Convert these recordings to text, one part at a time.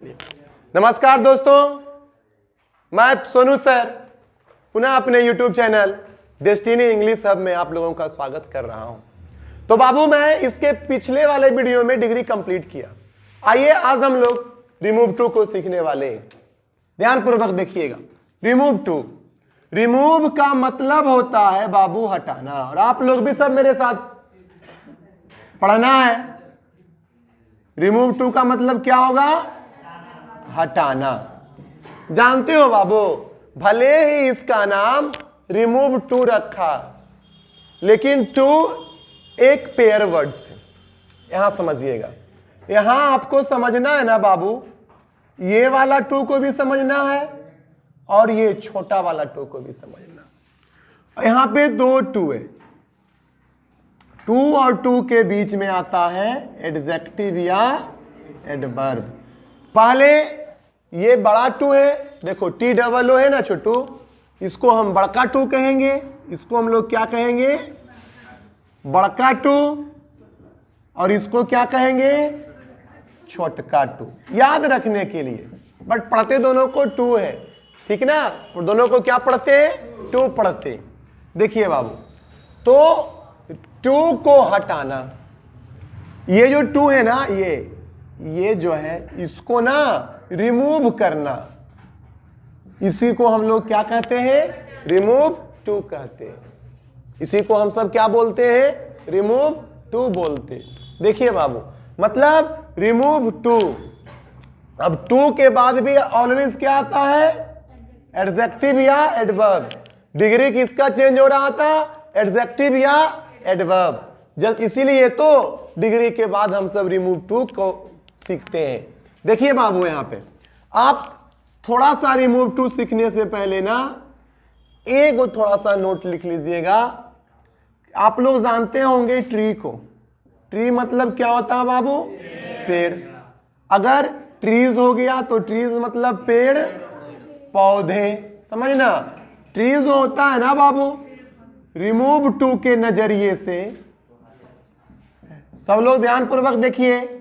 नमस्कार दोस्तों, मैं सोनू सर पुनः अपने YouTube channel destiny English hub में आप लोगों का स्वागत कर रहा हूं। तो बाबू, मैं इसके पिछले वाले वीडियो में डिग्री कंप्लीट किया। आइए आज हम लोग रिमूव टू को सीखने वाले हैं। ध्यान पूर्वक देखिएगा। रिमूव टू, रिमूव का मतलब होता है बाबू हटाना, और आप लोग भी सब मेरे साथ पढ़ना है। रिमूव टू का मतलब क्या होगा? हटाना। जानते हो बाबू, भले ही इसका नाम रिमूव टू रखा, लेकिन टू एक पेयर वर्ड से। यहां समझिएगा, यहां आपको समझना है ना बाबू, ये वाला टू को भी समझना है और ये छोटा वाला टू को भी समझना। यहां पे दो टू है, टू और टू के बीच में आता है एडजेक्टिव या एडवर्ब। पहले ये बड़ा टू है, देखो टी डबल ओ है ना छोटू, इसको हम बड़का टू कहेंगे। इसको हम लोग क्या कहेंगे? बड़का टू। और इसको क्या कहेंगे? छोटका टू। याद रखने के लिए, बट पढ़ते दोनों को टू है, ठीक ना? और दोनों को क्या पढ़ते हैं? टू पढ़ते। देखिए बाबू, तो टू को हटाना, ये जो टू है ना, ये जो है इसको ना रिमूव करना, इसी को हम लोग क्या कहते हैं? रिमूव टू कहते हैं। इसी को हम सब क्या बोलते हैं? रिमूव टू बोलते हैं। देखिए बाबू, मतलब रिमूव टू। अब टू के बाद भी ऑलवेज क्या आता है? एडजेक्टिव या एडवर्ब। डिग्री किसका चेंज हो रहा था? एडजेक्टिव या एडवर्ब। जब इसीलिए तो डिग्री के बाद हम सब रिमूव टू को सीखते हैं। देखिए बाबू, यहां पे आप थोड़ा सा रिमूव टू सीखने से पहले ना एक थोड़ा सा नोट लिख लीजिएगा। आप लोग जानते होंगे ट्री को। ट्री मतलब क्या होता है बाबू? पेड़। अगर ट्रीज हो गया तो ट्रीज मतलब पेड़ पौधे, समझना। ट्रीज होता है ना बाबू, रिमूव टू के नजरिए से, सब लोग ध्यान पूर्वक देखिए,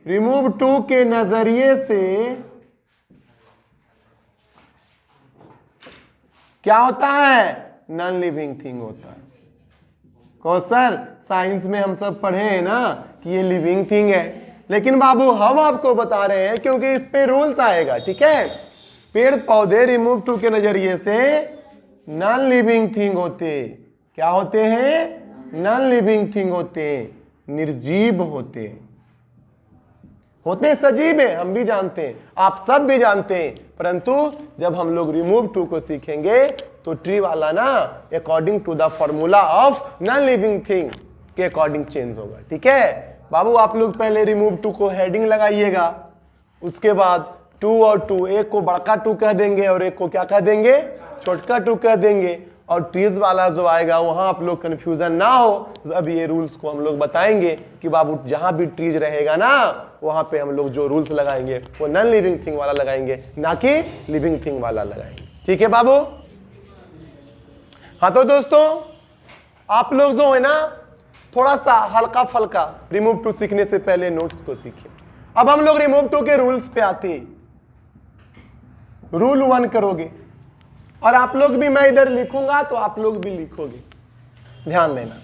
रिमूव टू के नजरिए से क्या होता है? नॉन लिविंग थिंग होता है। कहो सर, साइंस में हम सब पढ़े हैं ना कि ये लिविंग थिंग है, लेकिन बाबू हम आपको बता रहे हैं क्योंकि इस पे रूल्स आएगा, ठीक है? पेड़ पौधे रिमूव टू के नजरिए से नॉन लिविंग थिंग होते। क्या होते हैं? नॉन लिविंग थिंग होते, निर्जीव होते हैं, सजीव है, हम भी जानते हैं, आप सब भी जानते हैं। परंतु जब हम लोग रिमूव टू को सीखेंगे तो ट्री वाला ना according to the formula of non living thing के अकॉर्डिंग चेंज होगा, ठीक है बाबू? आप लोग पहले रिमूव टू को हेडिंग लगाइएगा, उसके बाद टू और टू, एक को बड़का टू कह देंगे और एक को क्या कह देंगे? छोटका टू कह देंगे। और ट्रीज वाला जो आएगा वहां आप लोग कंफ्यूजन ना हो, अब ये रूल्स को हम लोग बताएंगे कि बाबू जहां भी ट्रीज रहेगा ना वहां पे हम लोग जो रूल्स लगाएंगे वो नॉन लिविंग थिंग वाला लगाएंगे, ना कि लिविंग थिंग वाला लगाएंगे, ठीक है बाबू? हाँ तो दोस्तों, आप लोग जो है ना थोड़ा सा हल्का फल्का रिमूव टू सीखने से पहले नोट्स को सीखें। अब हम लोग रिमूव टू के रूल्स पे आते हैं। रूल 1 करोगे, और आप लोग भी, मैं इधर लिखूंगा तो आप लोग भी लिखोगे, ध्यान देना।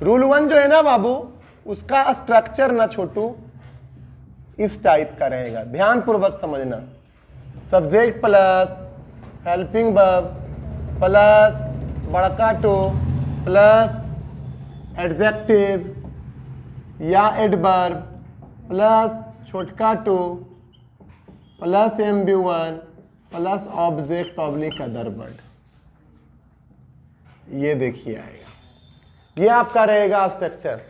रूल 1 जो है ना बाबू, उसका स्ट्रक्चर ना छोटू इस टाइप का रहेगा, ध्यान पूर्वक समझना। Subject plus helping verb plus बड़का टू प्लस एडजेक्टिव या एडवर्ब प्लस छोटका two plus MB1 plus object oblique other word. ये देखिए आएगा, ये आपका रहेगा स्ट्रक्चर।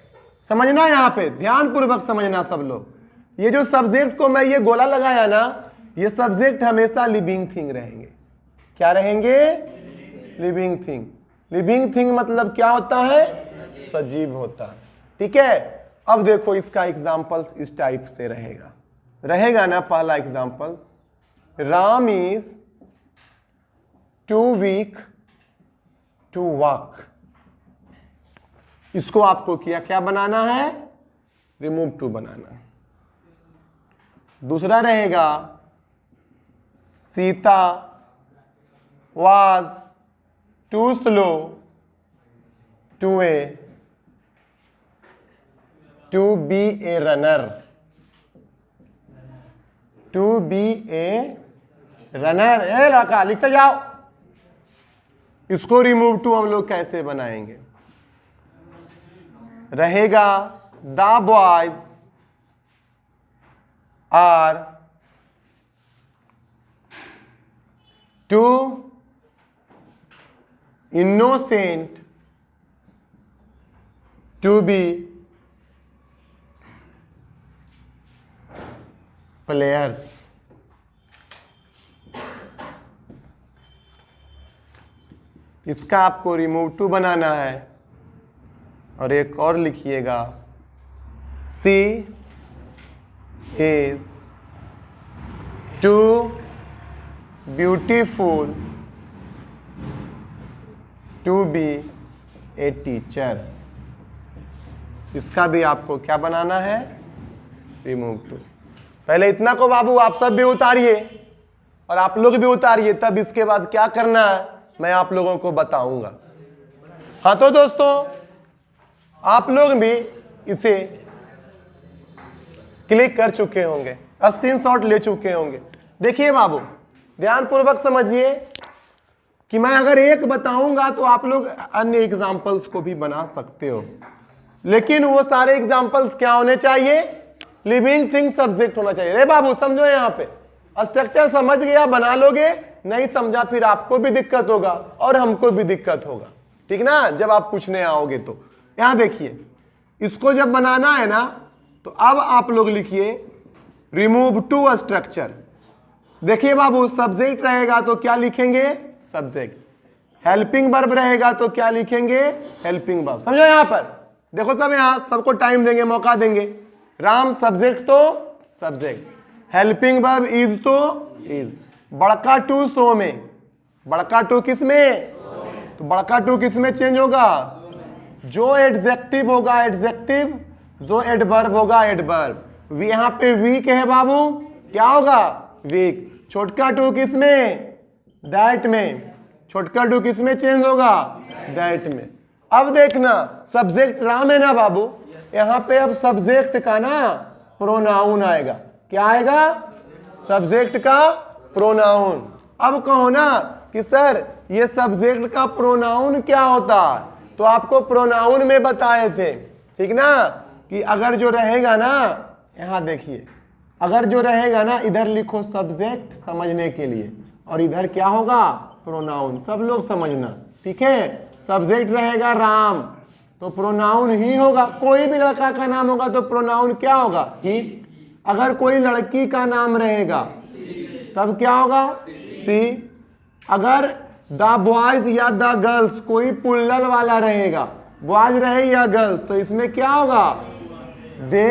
समझना, यहां पे ध्यान पूर्वक समझना सब लोग। ये जो सब्जेक्ट को मैं ये गोला लगाया ना, ये सब्जेक्ट हमेशा लिविंग थिंग रहेंगे। क्या रहेंगे? Living thing. लिविंग थिंग मतलब क्या होता है? सजीव होता है, ठीक है? अब देखो इसका एग्जांपल्स इस टाइप से रहेगा ना। पहला examples, Ram is too weak to walk. इसको आपको क्या बनाना है? रिमूव टू बनाना। दूसरा रहेगा Sita was too slow to be a runner. To be a runner. ए लड़का लिखते जाओ। इसको रिमूव टू हम लोग कैसे बनाएंगे? रहेगा the boys are too innocent to be players. इसका आपको रिमूव टू बनाना है और एक और लिखिएगा she is too beautiful to be a teacher. इसका भी आपको क्या बनाना है? Remove too. पहले इतना को बाबू आप सब भी उतारिए और आप लोग भी उतारिए, तब इसके बाद क्या करना है मैं आप लोगों को बताऊंगा। हाँ तो दोस्तों आप लोग भी इसे क्लिक कर चुके होंगे, स्क्रीनशॉट ले चुके होंगे। देखिए बाबू ध्यानपूर्वक समझिए कि मैं अगर एक बताऊंगा तो आप लोग अन्य एग्जाम्पल्स को भी बना सकते हो, लेकिन वो सारे एग्जाम्पल्स क्या होने चाहिए? लिविंग थिंग सब्जेक्ट होना चाहिए। रे बाबू समझो, यहाँ पे स्ट्रक्चर समझ गया बना लोगे, नहीं समझा फिर आपको भी दिक्कत होगा और हमको भी दिक्कत होगा, ठीक ना, जब आप पूछने आओगे तो। यहां देखिए इसको जब बनाना है ना तो अब आप लोग लिखिए रिमूव टू स्ट्रक्चर। देखिए बाबू सब्जेक्ट रहेगा तो क्या लिखेंगे? सब्जेक्ट। हेल्पिंग वर्ब रहेगा तो क्या लिखेंगे? Helping verb. समझो यहां पर देखो सब, यहां सबको टाइम देंगे, मौका देंगे। राम सब्जेक्ट तो सब्जेक्ट, हेल्पिंग वर्ब इज तो इज। बड़का टू सो में, बड़का टू किस में? तो बड़का टू किस में चेंज होगा? जो एडजेक्टिव होगा एडजेक्टिव, जो एडवर्ब होगा एडवर्ब। यहाँ पे वीक है बाबू, क्या होगा? वीक। छोटका टू किस में? दैट में। छोटका टू किस में चेंज होगा? दैट में। अब देखना सब्जेक्ट राम है ना बाबू, यहाँ पे अब सब्जेक्ट का ना प्रोनाउन आएगा। क्या आएगा? सब्जेक्ट का प्रोनाउन। अब कहो ना कि सर ये सब्जेक्ट का प्रोनाउन क्या होता है, तो आपको प्रोनाउन में बताए थे, ठीक ना, कि अगर जो रहेगा ना, यहां देखिए अगर जो रहेगा ना, इधर लिखो सब्जेक्ट समझने के लिए और इधर क्या होगा? प्रोनाउन। सब लोग समझना, ठीक है। सब्जेक्ट रहेगा राम तो प्रोनाउन ही होगा। कोई भी लड़का का नाम होगा तो प्रोनाउन क्या होगा? ही। अगर कोई लड़की का नाम रहेगा तब क्या होगा? सी। अगर द बॉयज या द गर्ल्स कोई पुल्लल वाला रहेगा, बॉयज रहे या गर्ल्स, तो इसमें क्या होगा? दे।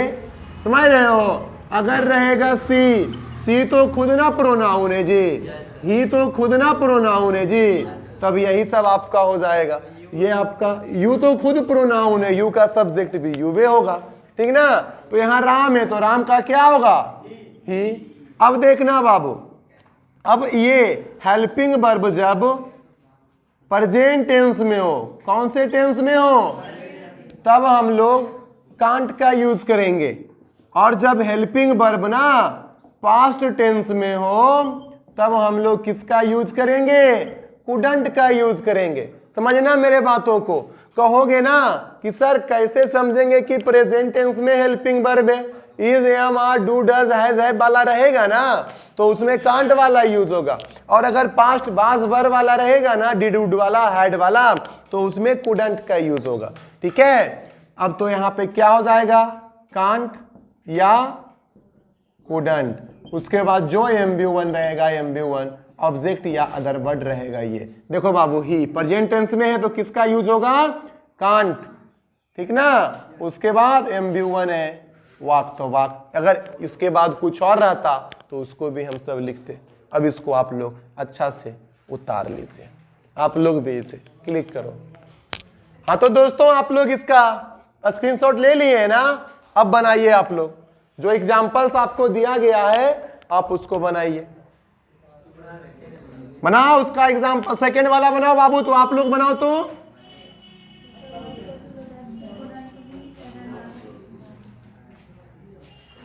समझ रहे हो? अगर रहेगा सी, सी तो खुद ना प्रोनाउन है जी, ही तो खुद ना प्रोनाउन है जी, तब यही सब आपका हो जाएगा। ये आपका यू तो खुद प्रोनाउन है, यू का सब्जेक्ट भी यू वे होगा, ठीक ना। तो यहाँ राम है तो राम का क्या होगा? ही। अब देखना बाबू, अब ये हेल्पिंग वर्ब जब प्रेजेंट टेंस में हो, कौन से टेंस में हो, तब हम लोग कांट का यूज करेंगे। और जब हेल्पिंग वर्ब ना पास्ट टेंस में हो तब हम लोग किसका यूज करेंगे? कुडंट का यूज करेंगे। समझना मेरे बातों को। कहोगे ना कि सर कैसे समझेंगे कि प्रेजेंट टेंस में हेल्पिंग वर्ब है? Is, am, are, do, does, has, है वाला रहेगा ना तो उसमें कांट वाला यूज होगा। और अगर पास्ट बास वर्ब वाला रहेगा ना, डिड, वुड वाला, हैड वाला, तो उसमें कुडंट का यूज होगा, ठीक है। अब तो यहाँ पे क्या हो जाएगा? कांट या कुडंट। उसके बाद जो MB1 रहेगा, MB1 ऑब्जेक्ट या अदर वर्ड रहेगा। ये देखो बाबू, ही प्रेजेंट टेंस में है तो किसका यूज होगा? कांट, ठीक ना। उसके बाद MB1 है वाक, तो वाक। अगर इसके बाद कुछ और रहता तो उसको भी हम सब लिखते। अब इसको आप लोग अच्छा से उतार लीजिए, आप लोग भी इसे क्लिक करो। हाँ तो दोस्तों आप लोग इसका स्क्रीनशॉट ले लिए है ना। अब बनाइए आप लोग, जो एग्जाम्पल्स आपको दिया गया है आप उसको बनाइए। बनाओ उसका एग्जाम्पल, सेकेंड वाला बनाओ बाबू, तो आप लोग बनाओ तो।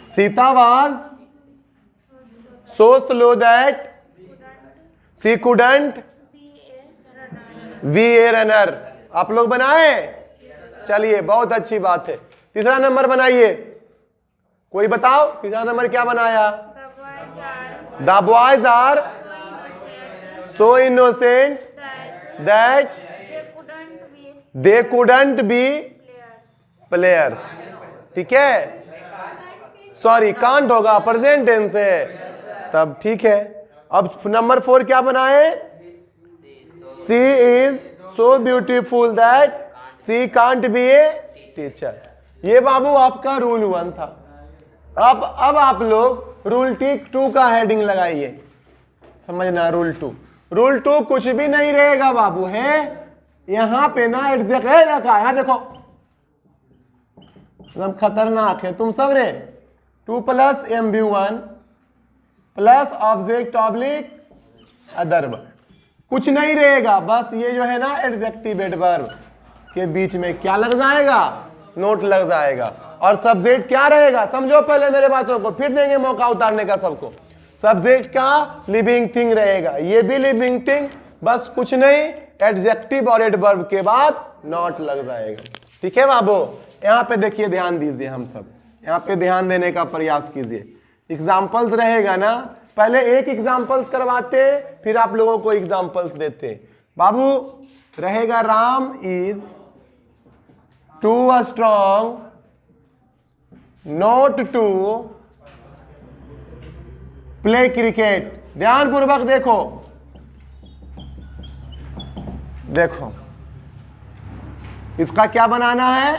Sita was so slow that she couldn't be a runner। आप लोग बनाए? चलिए बहुत अच्छी बात है। तीसरा नंबर बनाइए, कोई बताओ तीसरा नंबर क्या बनाया? The boys are so innocent that they couldn't be players। ठीक है, सॉरी कांट होगा, प्रेजेंट टेंस है, तब ठीक है। अब नंबर 4 क्या बनाए? She is so beautiful that she can't be a teacher. ये बाबू आपका रूल 1 था। अब आप लोग रूल 2 का हेडिंग लगाइए, समझना। रूल 2 कुछ भी नहीं रहेगा बाबू, है यहां पे ना एग्जैक्ट रहेगा का, यहां देखो एकदम खतरनाक है तुम सब रे। 2 + MB1 plus object oblique other verb, कुछ नहीं रहेगा, बस ये जो है ना एडजेक्टिव एडवर्ब के बीच में क्या लग जाएगा? नोट लग जाएगा। और सब्जेक्ट क्या रहेगा? समझो पहले मेरे बातों को, फिर देंगे मौका उतारने का सबको। सब्जेक्ट का लिविंग थिंग रहेगा, ये भी लिविंग थिंग, बस कुछ नहीं, एडजेक्टिव और एडवर्ब के बाद नॉट लग जाएगा। ठीक है बाबू, यहाँ पे देखिए, ध्यान दीजिए, हम सब यहाँ पे ध्यान देने का प्रयास कीजिए। एग्जाम्पल्स रहेगा ना, पहले एक एग्जाम्पल्स करवाते, फिर आप लोगों को एग्जाम्पल्स देते। बाबू रहेगा Ram is too strong not to play cricket. ध्यान पूर्वक देखो, देखो इसका क्या बनाना है?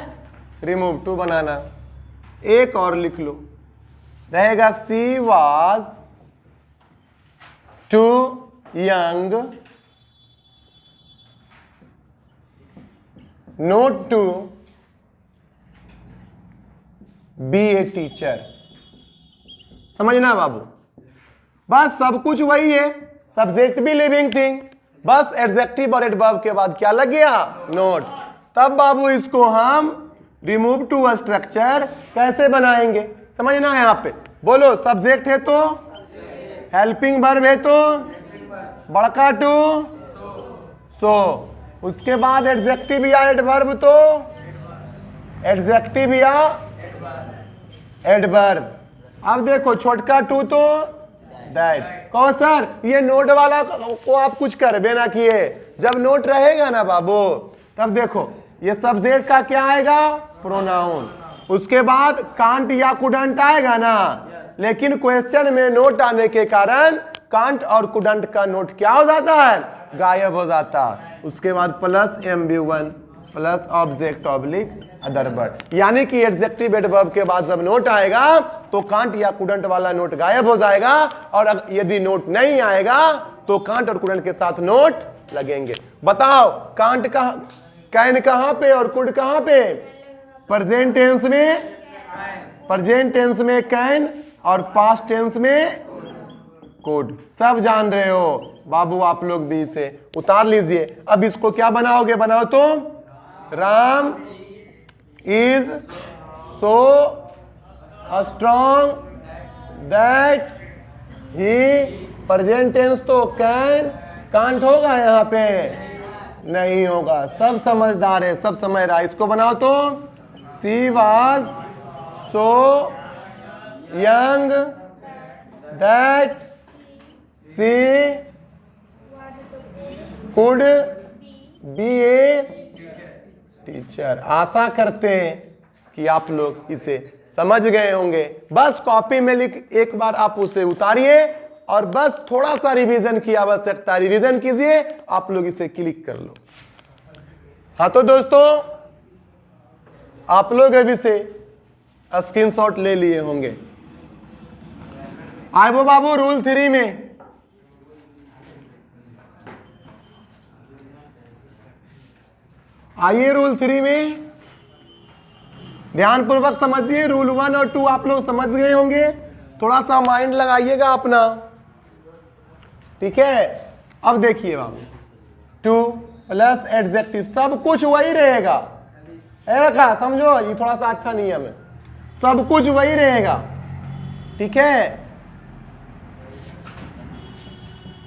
रिमूव टू बनाना। एक और लिख लो, रहेगा she was too young not to be a teacher. समझना बाबू, बस सब कुछ वही है, सब्जेक्ट भी लिविंग थिंग, बस एडजेक्टिव और एडवर्ब के बाद क्या लग गया? नोट। तब बाबू इसको हम रिमूव टू स्ट्रक्चर कैसे बनाएंगे? समझना है यहाँ पे, बोलो सब्जेक्ट है तो हेल्पिंग वर्ब है तो बड़का टू सो, उसके बाद एडजेक्टिव या एडवर्ब तो एडजेक्टिव या एडवर्ब। अब देखो छोटका टू तो दैट। कहो सर ये नोट वाला को आप कुछ करबे ना किए, जब नोट रहेगा ना बाबू तब देखो ये सब्जेक्ट का क्या आएगा? प्रोनाउन। उसके बाद कांट या कुडंट आएगा ना, लेकिन क्वेश्चन में नोट आने के कारण कांट और कुडंट का नोट क्या हो जाता है? गायब हो जाता। उसके बाद plus MB1 plus object oblique other verb, यानी कि एडजेक्टिव एडवर्ब के बाद जब नोट आएगा तो कांट या कुडंट वाला नोट गायब हो जाएगा, और यदि नोट नहीं आएगा तो कांट और कुडंट के साथ नोट लगेंगे। बताओ कांट कहां, कैन कहां पे और कुड कहां पे? प्रेजेंट टेंस में, प्रेजेंट टेंस में कैन और पास्ट टेंस में कुड। सब जान रहे हो बाबू, आप लोग भी इसे उतार लीजिए। अब इसको क्या बनाओगे? बनाओ तो Ram is so strong that he, present tense तो कैन, कांट होगा यहाँ पे? नहीं होगा। सब समझदार है, सब समझ रहा है। इसको बनाओ तो she was so young that she could be a teacher. आशा करते हैं कि आप लोग इसे समझ गए होंगे। बस कॉपी में लिख, एक बार आप उसे उतारिए और बस थोड़ा सा रिवीजन की आवश्यकता, रिवीजन कीजिए, आप लोग इसे क्लिक कर लो। हाँ तो दोस्तों आप लोग अभी से स्क्रीनशॉट ले लिए होंगे। आए वो बाबू रूल 3 में, आइए रूल 3 में ध्यान पूर्वक समझिए। रूल 1 और 2 आप लोग समझ गए होंगे, थोड़ा सा माइंड लगाइएगा अपना। ठीक है, अब देखिए बाबू, टू प्लस एडजेक्टिव, सब कुछ वही रहेगा। रखा, समझो, ये थोड़ा सा अच्छा नियम है, सब कुछ वही रहेगा। ठीक है,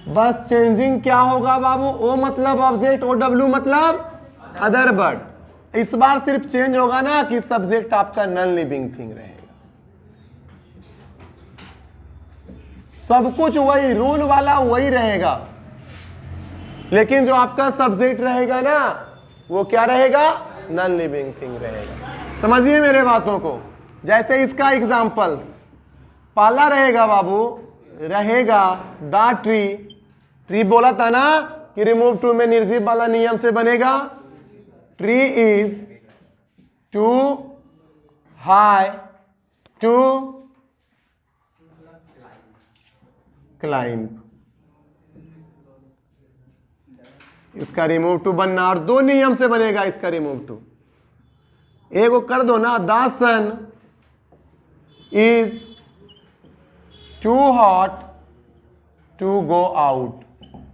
बस चेंजिंग क्या होगा बाबू, ओ मतलब ऑब्जेक्ट, ओ डब्ल्यू मतलब अदर वर्ड। इस बार सिर्फ चेंज होगा ना कि सब्जेक्ट आपका नॉन लिविंग थिंग रहेगा। सब कुछ वही, रूल वाला वही रहेगा, लेकिन जो आपका सब्जेक्ट रहेगा ना वो क्या रहेगा, नॉन लिविंग थिंग रहेगा। समझिए मेरे बातों को। जैसे इसका एग्जांपल्स, पहला रहेगा बाबू, रहेगा द ट्री। ट्री बोला था ना कि रिमूव टू में निर्जीव वाला नियम से बनेगा। Tree is too high to climb. इसका रिमूव टू बनना, और दो नियम से बनेगा इसका रिमूव टू। एक को कर दो ना, the sun is too hot to go out.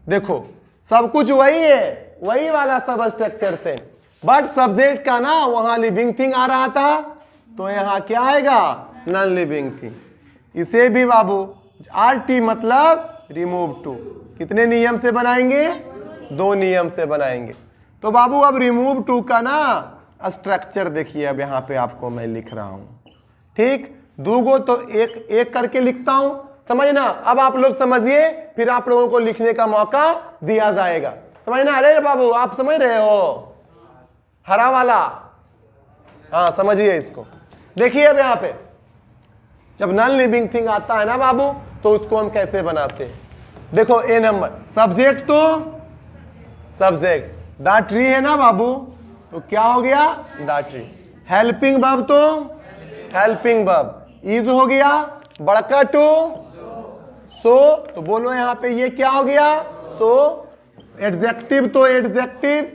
देखो सब कुछ वही है, वही वाला सब स्ट्रक्चर से, बट सब्जेक्ट का ना वहां लिविंग थिंग आ रहा था, तो यहां क्या आएगा, नॉन लिविंग थिंग। इसे भी बाबू आर टी मतलब रिमूव टू, कितने नियम से बनाएंगे, दो नियम से बनाएंगे। तो बाबू अब रिमूव टू का ना स्ट्रक्चर देखिए, अब यहाँ पे आपको मैं लिख रहा हूं। ठीक, दो गो तो एक एक करके लिखता हूं, समझना। अब आप लोग समझिए, फिर आप लोगों को लिखने का मौका दिया जाएगा, समझना। अरे बाबू आप समझ रहे हो, हरा वाला, हाँ समझिए इसको। देखिए अब यहाँ पे जब नॉन लिविंग थिंग आता है ना बाबू, तो उसको हम कैसे बनाते हैं। देखो ए नंबर, सब्जेक्ट तो सब्जेक्ट, द ट्री है ना बाबू, तो क्या हो गया, द ट्री। हेल्पिंग वर्ब तो हेल्पिंग वर्ब, इज हो गया, बड़का टू सो, तो बोलो यहाँ पे ये क्या हो गया, सो। एडजेक्टिव तो एडजेक्टिव,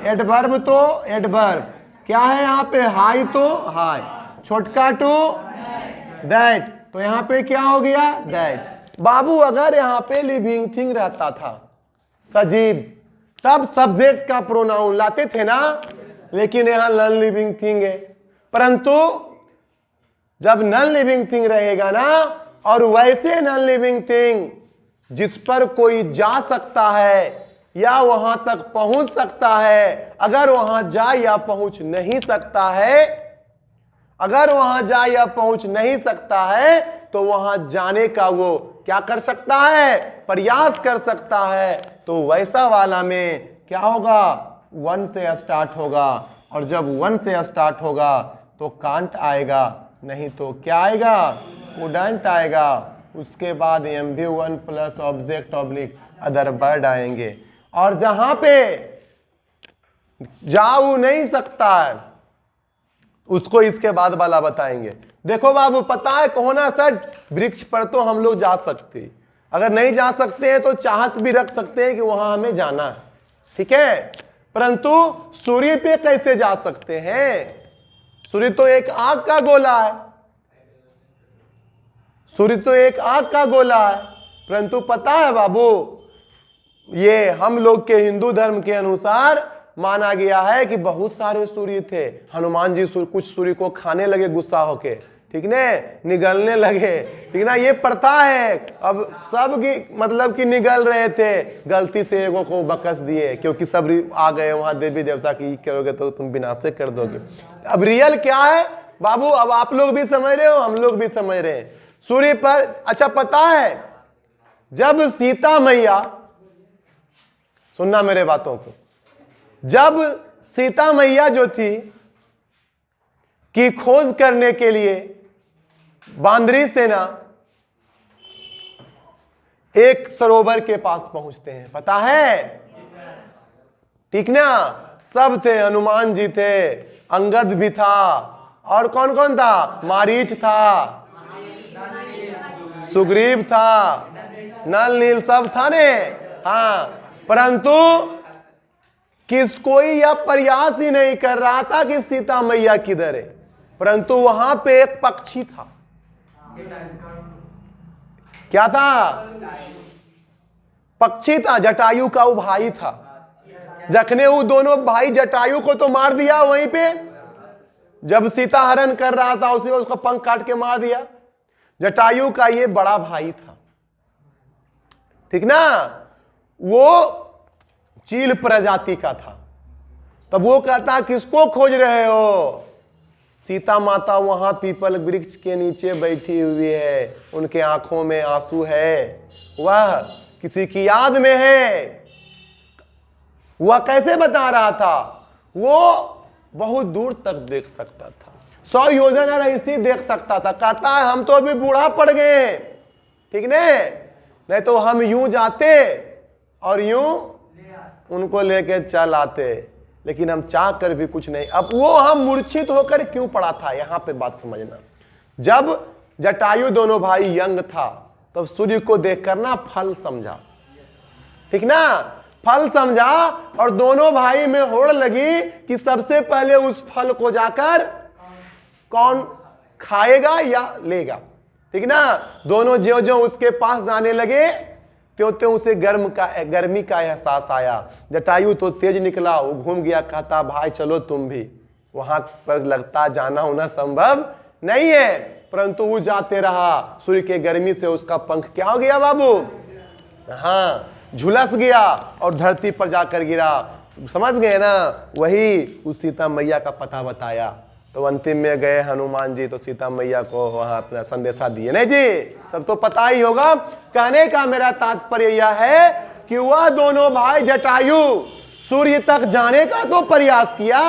एडवर्ब तो एडवर्ब, क्या है यहाँ पे, हाई तो हाई, छोटका टू दैट, तो यहाँ पे क्या हो गया, दैट। बाबू अगर यहाँ पे लिविंग थिंग रहता था, सजीव, तब सब्जेक्ट का प्रोनाउन लाते थे ना, लेकिन यहां नॉन लिविंग थिंग है। परंतु जब नॉन लिविंग थिंग रहेगा ना, और वैसे नॉन लिविंग थिंग जिस पर कोई जा सकता है या वहां तक पहुंच सकता है, अगर वहां जा या पहुंच नहीं सकता है, अगर वहां जा या पहुंच नहीं सकता है, तो वहां जाने का वो क्या कर सकता है, प्रयास कर सकता है। तो वैसा वाला में क्या होगा, वन से स्टार्ट होगा, और जब वन से स्टार्ट होगा तो कांट आएगा, नहीं तो क्या आएगा, कुडंट आएगा। उसके बाद MV1 plus object oblique other word आएंगे। और जहां पे जाऊ नहीं सकता है उसको इसके बाद वाला बताएंगे। देखो बाबू पता है कोहना सर, वृक्ष पर तो हम लोग जा सकते, अगर नहीं जा सकते हैं तो चाहत भी रख सकते हैं कि वहां हमें जाना है, ठीक है। परंतु सूर्य पे कैसे जा सकते हैं, सूर्य तो एक आग का गोला है, सूर्य तो एक आग का गोला है। परंतु पता है बाबू, ये हम लोग के हिंदू धर्म के अनुसार माना गया है कि बहुत सारे सूर्य थे। हनुमान जी कुछ सूर्य को खाने लगे गुस्सा होके, ठीक ने, निगलने लगे, ठीक ना, ये प्रथा है। अब सब की मतलब कि निगल रहे थे, गलती से एगो को बकस दिए, क्योंकि सब आ गए वहां देवी देवता की, करोगे तो तुम विनाश कर दोगे। अब रियल क्या है बाबू, अब आप लोग भी समझ रहे हो, हम लोग भी समझ रहे हैं। सूर्य पर, अच्छा पता है जब सीता मैया, सुनना मेरे बातों को, जब सीता मैया जो थी की खोज करने के लिए बांदरी सेना एक सरोवर के पास पहुंचते हैं, पता है, ठीक ना, सब थे, हनुमान जी थे, अंगद भी था, और कौन कौन था, मारीच था, सुग्रीव था, नल नील सब था ने, हाँ। परंतु किस कोई यह प्रयास ही नहीं कर रहा था कि सीता मैया किधर है, परंतु वहां पे एक पक्षी था, क्या था, पक्षी था, जटायु का वो भाई था। जखने वो दोनों भाई जटायु को तो मार दिया वहीं पे, जब सीता हरण कर रहा था उसी में उसका पंख काट के मार दिया। जटायु का ये बड़ा भाई था, ठीक ना, वो चील प्रजाति का था। तब वो कहता किसको खोज रहे हो? सीता माता वहां पीपल वृक्ष के नीचे बैठी हुई है, उनके आंखों में आंसू है, वह किसी की याद में है। वह कैसे बता रहा था? वो बहुत दूर तक देख सकता था, 100 योजन रईसी देख सकता था। कहता है हम तो अभी बूढ़ा पड़ गए, ठीक नहीं तो हम यूं जाते और यूं उनको लेके चल आते, लेकिन हम चाह कर भी कुछ नहीं। अब वो हम मूर्छित होकर क्यों पड़ा था, यहां पे बात समझना। जब जटायु दोनों भाई यंग था तब सूर्य को देखकर ना फल समझा, ठीक ना, फल समझा और दोनों भाई में होड़ लगी कि सबसे पहले उस फल को जाकर कौन खाएगा या लेगा, ठीक ना। दोनों ज्यों ज्यों उसके पास जाने लगे त्यों त्यों उसे गर्मी का एहसास आया। जटायु तो तेज निकला, वो घूम गया, कहता भाई चलो तुम भी। वहां पर लगता जाना होना संभव नहीं है, परंतु वो जाते रहा। सूर्य के गर्मी से उसका पंख क्या हो गया बाबू? हाँ, झुलस गया और धरती पर जाकर गिरा। समझ गए ना? वही उस सीता मैया का पता बताया। तो अंतिम में गए हनुमान जी तो सीता मैया को वहां अपना संदेशा दिए। नहीं जी, सब तो पता ही होगा। कहने का मेरा तात्पर्य यह है कि वह दोनों भाई जटायु सूर्य तक जाने का तो प्रयास किया।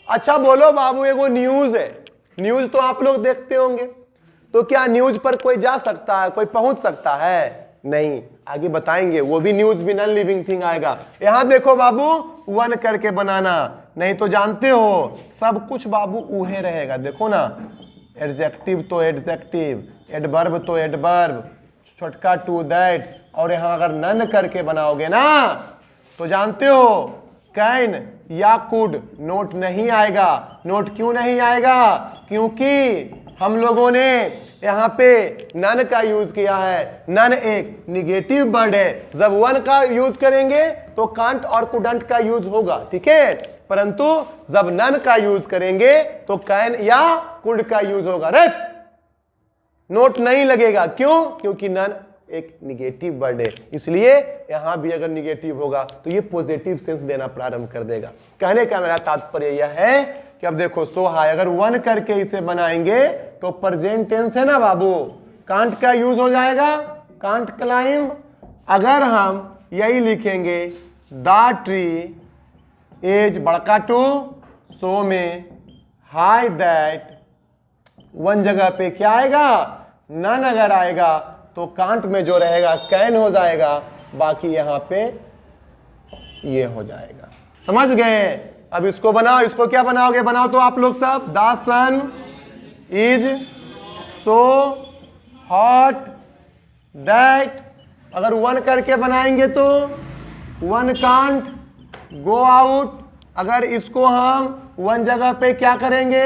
अच्छा बोलो बाबू, एगो न्यूज है, न्यूज तो आप लोग देखते होंगे, तो क्या न्यूज पर कोई जा सकता है, कोई पहुंच सकता है? नहीं, आगे बताएंगे। वो भी न्यूज भी नॉन लिविंग थिंग आएगा। यहां देखो बाबू, वन करके बनाना, नहीं तो जानते हो सब कुछ बाबू ऊहे रहेगा। देखो ना, एडजेक्टिव तो एडजेक्टिव, एडवर्ब तो एडवर्ब, छोटका टू दैट, और यहां अगर नन करके बनाओगे ना तो जानते हो कैन या कुड नोट नहीं आएगा। नोट क्यों नहीं आएगा? क्योंकि हम लोगों ने यहां पे नन का यूज किया है। नन एक निगेटिव वर्ड है। जब वन का यूज करेंगे तो कांट और कुडंट का यूज होगा, ठीक है, परंतु जब नन का यूज करेंगे तो कैन या कुड का यूज होगा। रे नोट नहीं लगेगा। क्यों? क्योंकि नन एक निगेटिव वर्ड है, इसलिए यहां भी अगर निगेटिव होगा तो ये पॉजिटिव सेंस देना प्रारंभ कर देगा। कहने का मेरा तात्पर्य यह है कि अब देखो सो हाय, अगर वन करके इसे बनाएंगे तो प्रेजेंट टेंस है ना बाबू, कांट का यूज हो जाएगा, कांट क्लाइंब। अगर हम यही लिखेंगे द ट्री एज बड़का टू सो में हाई दैट, वन जगह पे क्या आएगा? नन अगर आएगा तो कांट में जो रहेगा कैन हो जाएगा, बाकी यहां पे ये हो जाएगा। समझ गए? अब इसको बनाओ, इसको क्या बनाओगे? बनाओ तो आप लोग सब, the sun is so hot that. अगर वन करके बनाएंगे तो वन कांट गो आउट। अगर इसको हम वन जगह पे क्या करेंगे?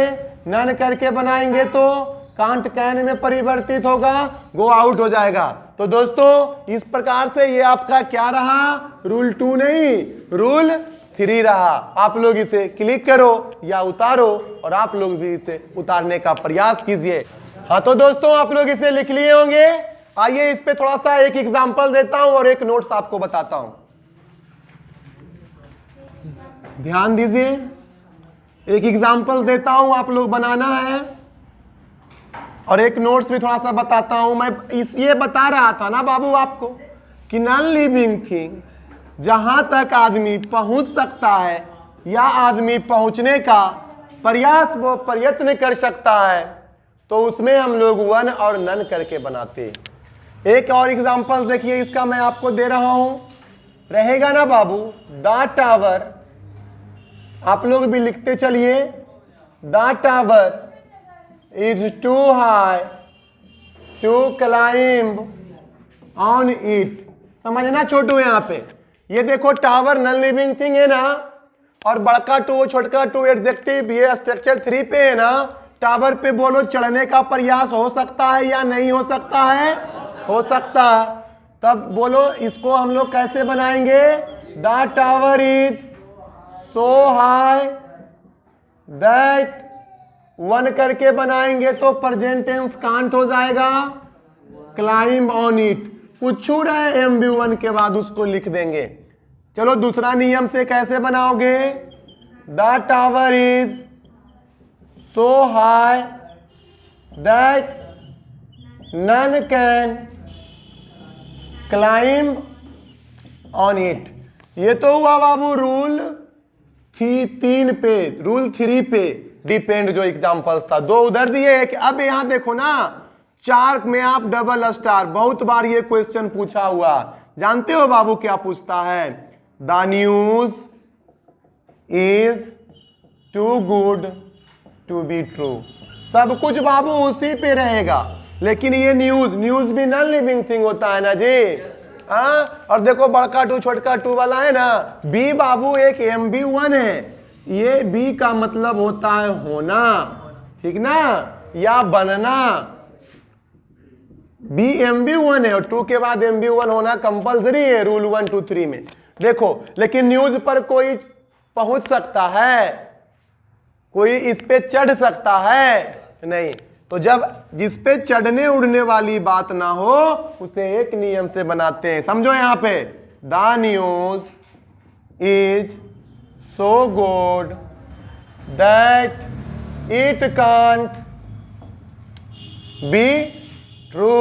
नन करके बनाएंगे तो कांट कैन में परिवर्तित होगा, गो आउट हो जाएगा। तो दोस्तों इस प्रकार से ये आपका क्या रहा? रूल 2 नहीं, रूल 3 रहा। आप लोग इसे क्लिक करो या उतारो और आप लोग भी इसे उतारने का प्रयास कीजिए। हाँ तो दोस्तों आप लोग इसे लिख लिए होंगे। आइए इस पे थोड़ा सा एक एग्जांपल देता हूं और एक नोट्स आपको बताता हूं। ध्यान दीजिए, एक एग्जांपल देता हूं, आप लोग बनाना है, और एक नोट्स भी थोड़ा सा बताता हूं। मैं ये बता रहा था ना बाबू आपको कि नॉन लिविंग थिंग जहां तक आदमी पहुंच सकता है या आदमी पहुंचने का प्रयास वो प्रयत्न कर सकता है तो उसमें हम लोग वन और नन करके बनाते हैं। एक और एग्जांपल देखिए, इसका मैं आपको दे रहा हूं, रहेगा ना बाबू, द टावर। आप लोग भी लिखते चलिए, the tower is too high to climb on it। समझना छोटू, यहां पे ये देखो टावर नॉन लिविंग थिंग है ना, और बड़का टू छोटका टू एडजेक्टिव, ये स्ट्रक्चर 3 पे है ना। टावर पे बोलो चढ़ने का प्रयास हो सकता है या नहीं हो सकता है? हो सकता है। तब बोलो इसको हम लोग कैसे बनाएंगे? The tower is so high that, one करके बनाएंगे तो प्रेजेंट टेंस कांट हो जाएगा, क्लाइंब ऑन इट, कुछ छूट है MB1 के बाद उसको लिख देंगे। चलो दूसरा नियम से कैसे बनाओगे? The tower is so high that none can climb on it. ये तो हुआ बाबू रूल 3 पे, रूल 3 पे डिपेंड जो एग्जांपल्स था, 2 उधर दिए है कि अब यहां देखो ना 4 में आप डबल स्टार, बहुत बार ये क्वेश्चन पूछा हुआ, जानते हो बाबू क्या पूछता है? The news is too good to be true. सब कुछ बाबू उसी पे रहेगा, लेकिन ये न्यूज भी नॉन लिविंग थिंग होता है ना जी। हाँ, और देखो बड़का 2 छोटका 2 वाला है ना, बी बाबू एक MB1 है, ये बी का मतलब होता है होना, ठीक ना, या बनना। बी MB1 है और 2 के बाद MB1 होना कंपलसरी है रूल 1 2 3 में। देखो लेकिन न्यूज पर कोई पहुंच सकता है, कोई इस पे चढ़ सकता है नहीं, तो जब जिस पे चढ़ने उड़ने वाली बात ना हो उसे एक नियम से बनाते हैं। समझो यहां पे, the news is so good that it can't be true.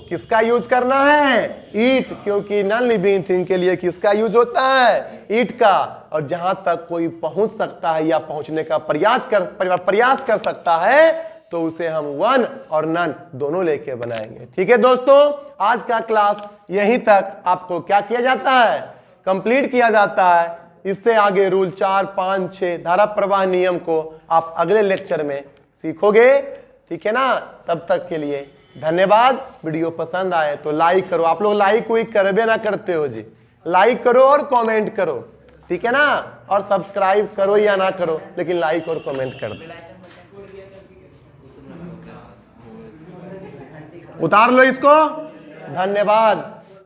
किसका यूज करना है? इट, क्योंकि नॉन लिविंग थिंग के लिए किसका यूज होता है? इट का। और जहां तक कोई पहुंच सकता है या पहुंचने का प्रयास कर सकता है तो उसे हम वन और नन दोनों लेके बनाएंगे। ठीक है दोस्तों, आज का क्लास यहीं तक आपको क्या किया जाता है? कंप्लीट किया जाता है। इससे आगे रूल 4 5 6 धारा प्रवाह नियम को आप अगले लेक्चर में सीखोगे। ठीक है ना, तब तक के लिए धन्यवाद। वीडियो पसंद आए तो लाइक करो, आप लोग लाइक वही करबे ना करते हो जी, लाइक करो और कमेंट करो, ठीक है ना, और सब्सक्राइब करो या ना करो लेकिन लाइक और कमेंट कर दो। उतार लो इसको, धन्यवाद।